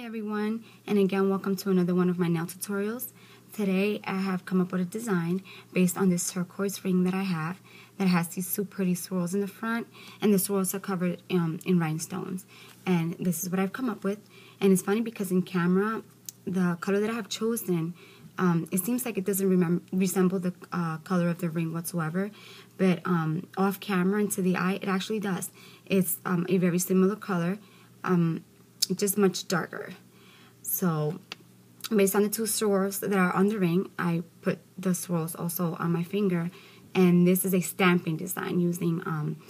everyone, and again welcome to another one of my nail tutorials. Today I have come up with a design based on this turquoise ring that I have that has these super pretty swirls in the front, and the swirls are covered in rhinestones. And this is what I've come up with. And it's funny because in camera the color that I have chosen, it seems like it doesn't resemble the color of the ring whatsoever, but off camera and to the eye it actually does. It's a very similar color, just much darker. So based on the two swirls that are on the ring, I put the swirls also on my finger, and this is a stamping design using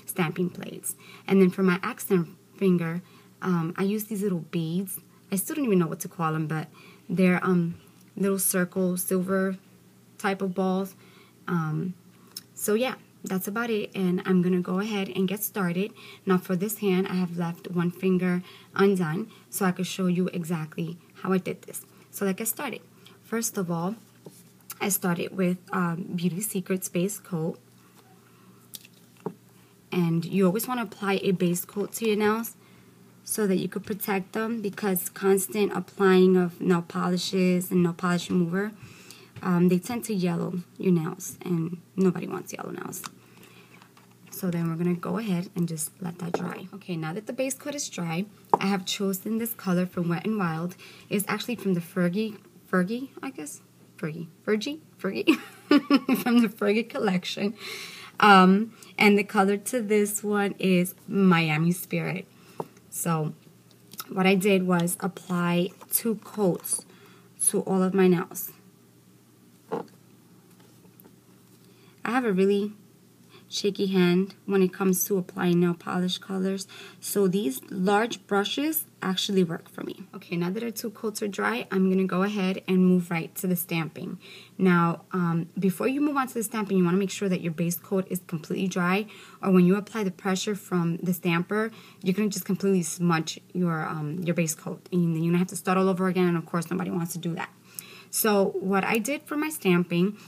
stamping plates. And then for my accent finger, I use these little beads. I still don't even know what to call them, but they're little circle silver type of balls. So yeah, that's about it, and I'm gonna go ahead and get started. Now for this hand, I have left one finger undone so I could show you exactly how I did this. So let's get started. First of all, I started with Beauty Secrets base coat, and you always want to apply a base coat to your nails so that you could protect them, because constant applying of nail polishes and nail polish remover, they tend to yellow your nails, and nobody wants yellow nails. So then we're going to go ahead and just let that dry. Okay, now that the base coat is dry, I have chosen this color from Wet n Wild. It's actually from the Fergie from the Fergie collection. And the color to this one is Miami Spirit. So what I did was apply 2 coats to all of my nails. I have a really shaky hand when it comes to applying nail polish colors, so these large brushes actually work for me. Okay, now that our 2 coats are dry, I'm gonna go ahead and move right to the stamping. Now, before you move on to the stamping, you wanna make sure that your base coat is completely dry, or when you apply the pressure from the stamper, you're gonna just completely smudge your base coat, and then you're gonna have to start all over again, and of course nobody wants to do that. So what I did for my stamping,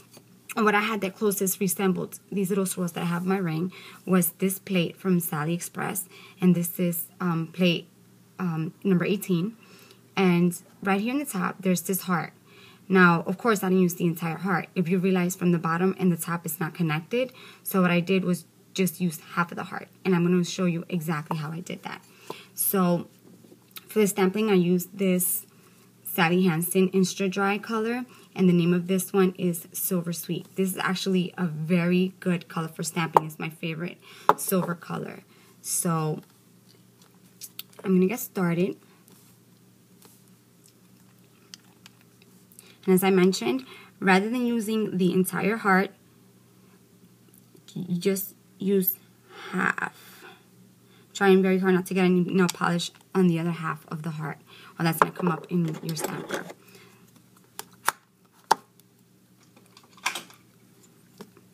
what I had that closest resembled these little swirls that I have in my ring, was this plate from Sally Express, and this is plate number 18. And right here in the top, there's this heart. Now, of course, I didn't use the entire heart. If you realize from the bottom and the top it's not connected, so what I did was just use half of the heart, and I'm going to show you exactly how I did that. So for the stamping, I used this Sally Hansen Instra Dry color, and the name of this one is Silver Sweet. This is actually a very good color for stamping. It's my favorite silver color. So I'm going to get started. And as I mentioned, rather than using the entire heart, you just use half. Trying very hard not to get any nail polish on the other half of the heart, or that's going to come up in your stamper.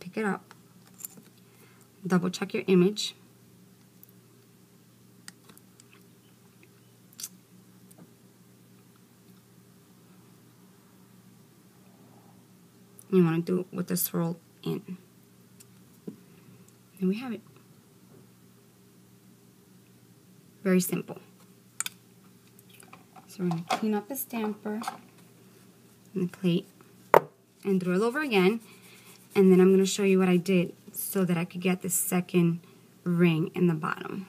Pick it up. Double check your image. You want to do it with the swirl in. And we have it. Very simple. So we're going to clean up the stamper and the plate and do it all over again. And then I'm going to show you what I did so that I could get the second ring in the bottom.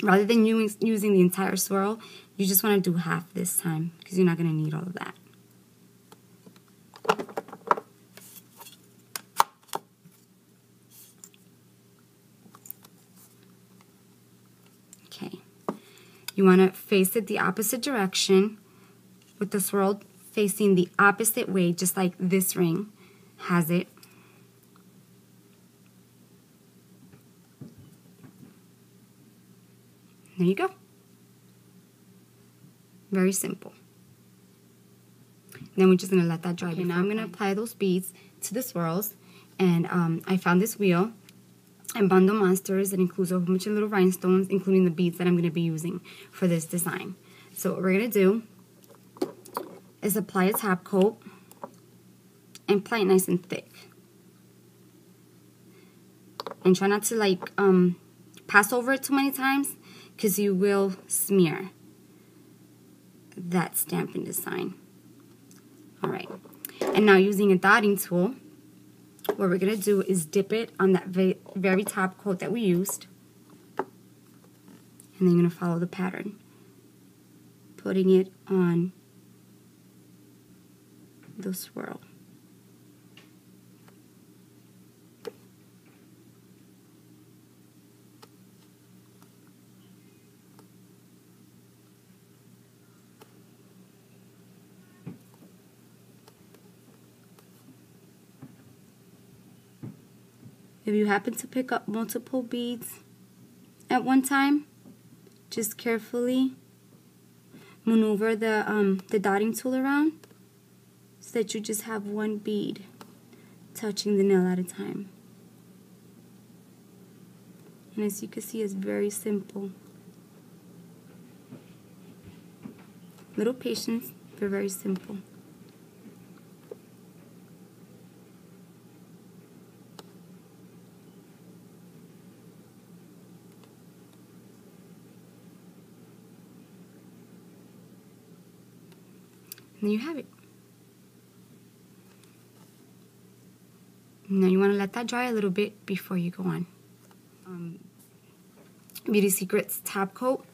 Rather than using the entire swirl, you just want to do half this time, because you're not going to need all of that. Okay. You want to face it the opposite direction with the swirl facing the opposite way, just like this ring has it. There you go. Very simple. Then we're just going to let that dry. Okay, now I'm going to apply those beads to the swirls. And I found this wheel and Bundle Monsters. It includes a whole bunch of little rhinestones, including the beads that I'm going to be using for this design. So what we're going to do is apply a top coat and apply it nice and thick. And try not to like pass over it too many times, because you will smear that Stampin' design. Alright, and now using a dotting tool, what we're going to do is dip it on that very top coat that we used. And then you're going to follow the pattern, putting it on the swirl. If you happen to pick up multiple beads at one time, just carefully maneuver the dotting tool around so that you just have one bead touching the nail at a time. And as you can see, it's very simple. Little patience, but very simple. And there you have it. Now you want to let that dry a little bit before you go on. Beauty Secrets top coat.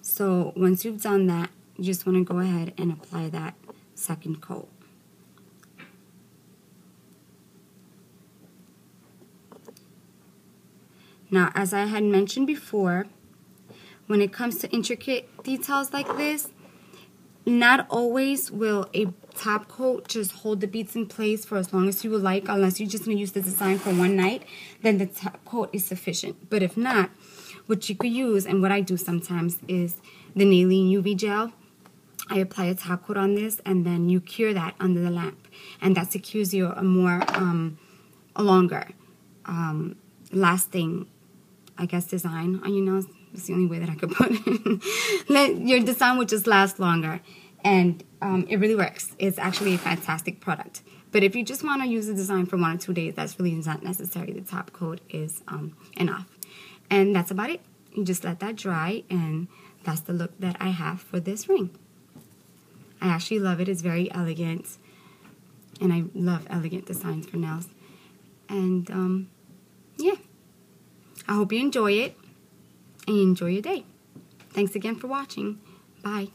So once you've done that, you just want to go ahead and apply that second coat. Now, as I had mentioned before, when it comes to intricate details like this, not always will a top coat just hold the beads in place for as long as you would like, unless you're just going to use the design for one night, then the top coat is sufficient. But if not, what you could use, and what I do sometimes, is the Nailing UV gel. I apply a top coat on this, and then you cure that under the lamp, and that secures you a more, a longer lasting, I guess, design on your nails. It's the only way that I could put it. Your design would just last longer, and it really works. It's actually a fantastic product. But if you just want to use the design for 1 or 2 days, that's really not necessary. The top coat is enough. And that's about it. You just let that dry, and that's the look that I have for this ring. I actually love it. It's very elegant, and I love elegant designs for nails. And yeah, I hope you enjoy it. And enjoy your day. Thanks again for watching. Bye.